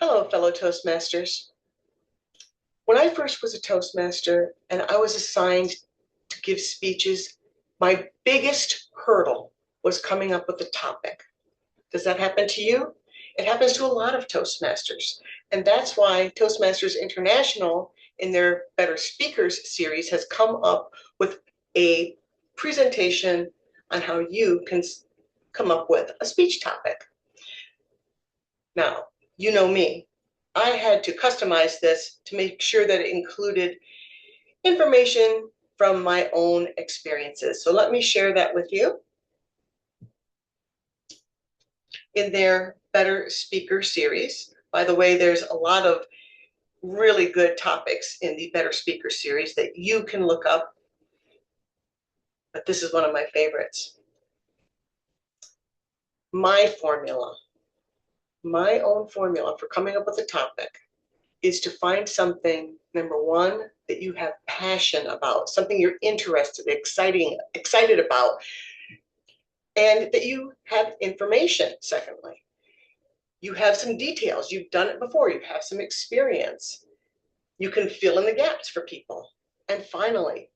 Hello, fellow Toastmasters. When I first was a Toastmaster and I was assigned to give speeches, my biggest hurdle was coming up with a topic. Does that happen to you? It happens to a lot of Toastmasters. And that's why Toastmasters International, in their Better Speakers series, has come up with a presentation on how you can come up with a speech topic. Now, you know me. I had to customize this to make sure that it included information from my own experiences. So let me share that with you. In their Better Speaker Series, by the way, there's a lot of really good topics in the Better Speaker Series that you can look up, but this is one of my favorites. My own formula for coming up with a topic is to find something, number one, that you have passion about, something you're excited about, and that you have information, secondly. You have some details. You've done it before. You have some experience. You can fill in the gaps for people. And finally,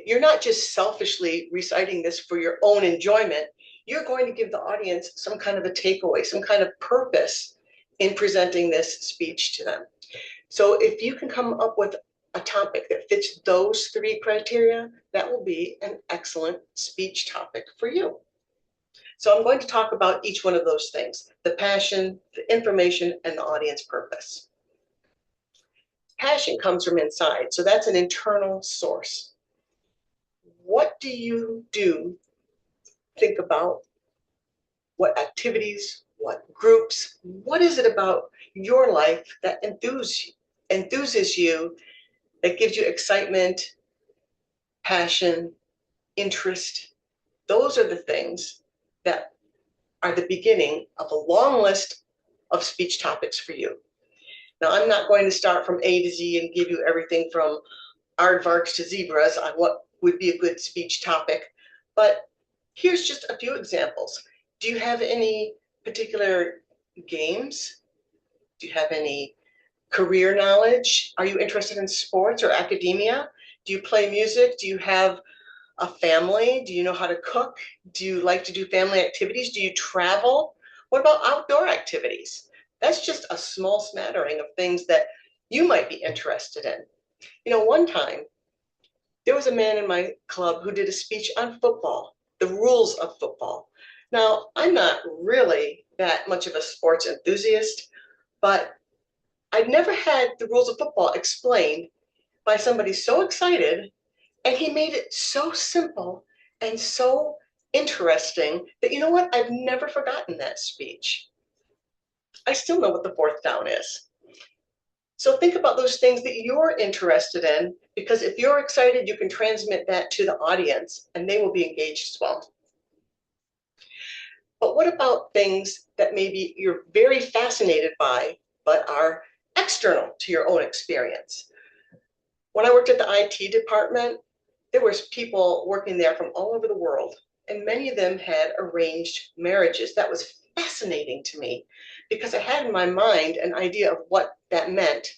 you're not just selfishly reciting this for your own enjoyment. You're going to give the audience some kind of a takeaway, some kind of purpose in presenting this speech to them. So if you can come up with a topic that fits those three criteria, that will be an excellent speech topic for you. So I'm going to talk about each one of those things: the passion, the information, and the audience purpose. Passion comes from inside, so that's an internal source. What do you do? Think about what activities, what groups, what is it about your life that enthuses you, that gives you excitement, passion, interest? Those are the things that are the beginning of a long list of speech topics for you. Now, I'm not going to start from A to Z and give you everything from aardvarks to zebras on what would be a good speech topic, but here's just a few examples. Do you have any particular games? Do you have any career knowledge? Are you interested in sports or academia? Do you play music? Do you have a family? Do you know how to cook? Do you like to do family activities? Do you travel? What about outdoor activities? That's just a small smattering of things that you might be interested in. You know, one time there was a man in my club who did a speech on football, the rules of football. Now, I'm not really that much of a sports enthusiast, but I'd never had the rules of football explained by somebody so excited, and he made it so simple and so interesting that, you know what, I've never forgotten that speech. I still know what the fourth down is. So think about those things that you're interested in, because if you're excited, you can transmit that to the audience and they will be engaged as well. But what about things that maybe you're very fascinated by, but are external to your own experience? When I worked at the IT department, there was people working there from all over the world, and many of them had arranged marriages. That was fascinating to me because I had in my mind an idea of what that meant,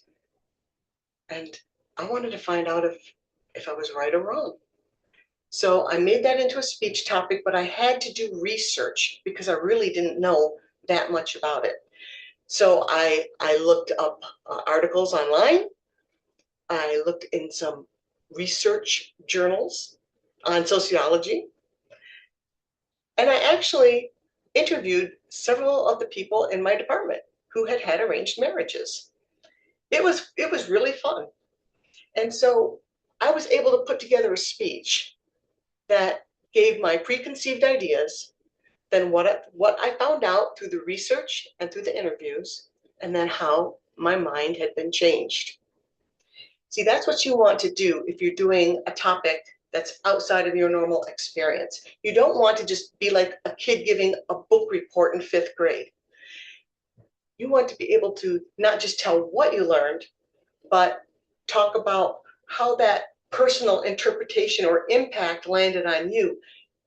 and I wanted to find out if I was right or wrong. So I made that into a speech topic, but I had to do research because I really didn't know that much about it. So I looked up articles online. I looked in some research journals on sociology. And I actually interviewed several of the people in my department who had arranged marriages. It was really fun. And so I was able to put together a speech that gave my preconceived ideas, then what I found out through the research and through the interviews, and then how my mind had been changed. See, that's what you want to do if you're doing a topic that's outside of your normal experience. You don't want to just be like a kid giving a book report in 5th grade. You want to be able to not just tell what you learned, but talk about how that personal interpretation or impact landed on you.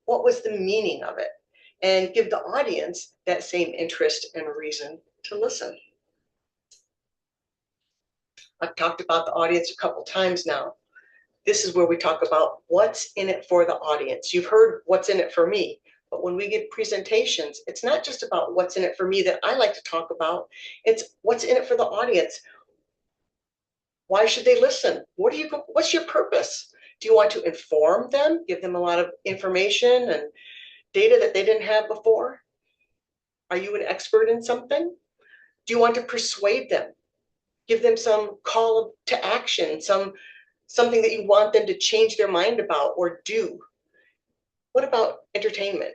What was the meaning of it? And give the audience that same interest and reason to listen. I've talked about the audience a couple times now. This is where we talk about what's in it for the audience. You've heard what's in it for me, but when we give presentations, it's not just about what's in it for me that I like to talk about. It's what's in it for the audience. Why should they listen? What's your purpose? Do you want to inform them, give them a lot of information and data that they didn't have before? Are you an expert in something? Do you want to persuade them? Give them some call to action, something that you want them to change their mind about or do. What about entertainment?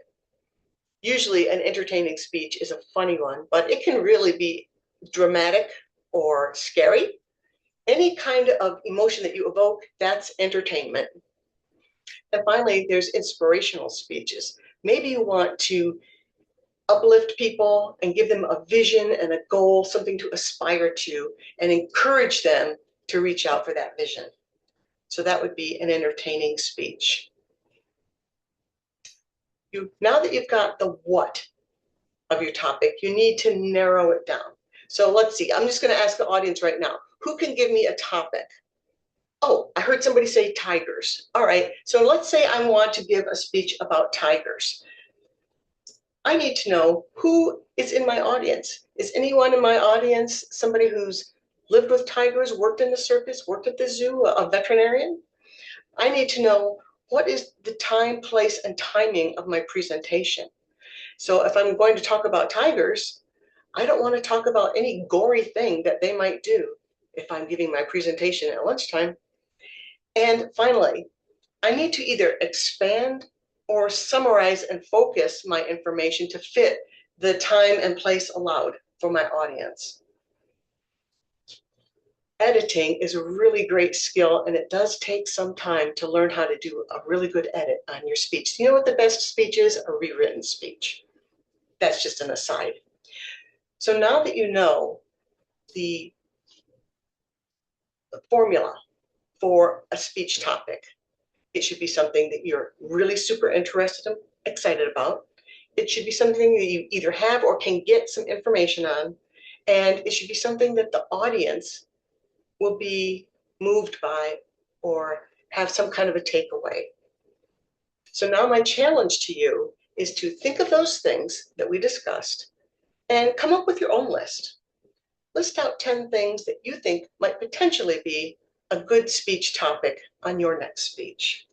Usually an entertaining speech is a funny one, but it can really be dramatic or scary. Any kind of emotion that you evoke, that's entertainment. And finally, there's inspirational speeches. Maybe you want to uplift people and give them a vision and a goal, something to aspire to, and encourage them to reach out for that vision. So that would be an entertaining speech. Now that you've got the what of your topic, you need to narrow it down. So let's see, I'm just going to ask the audience right now, who can give me a topic? Oh, I heard somebody say tigers. All right, so let's say I want to give a speech about tigers. I need to know who is in my audience. Is anyone in my audience somebody who's lived with tigers, worked in the circus, worked at the zoo, a veterinarian? I need to know what is the time, place, and timing of my presentation. So if I'm going to talk about tigers, I don't want to talk about any gory thing that they might do if I'm giving my presentation at lunchtime. And finally, I need to either expand or summarize and focus my information to fit the time and place allowed for my audience. Editing is a really great skill, and it does take some time to learn how to do a really good edit on your speech. You know what the best speech is? A rewritten speech. That's just an aside. So now that you know the formula for a speech topic, it should be something that you're really super interested and excited about. It should be something that you either have or can get some information on. And it should be something that the audience will be moved by or have some kind of a takeaway. So now my challenge to you is to think of those things that we discussed and come up with your own list. List out 10 things that you think might potentially be a good speech topic on your next speech.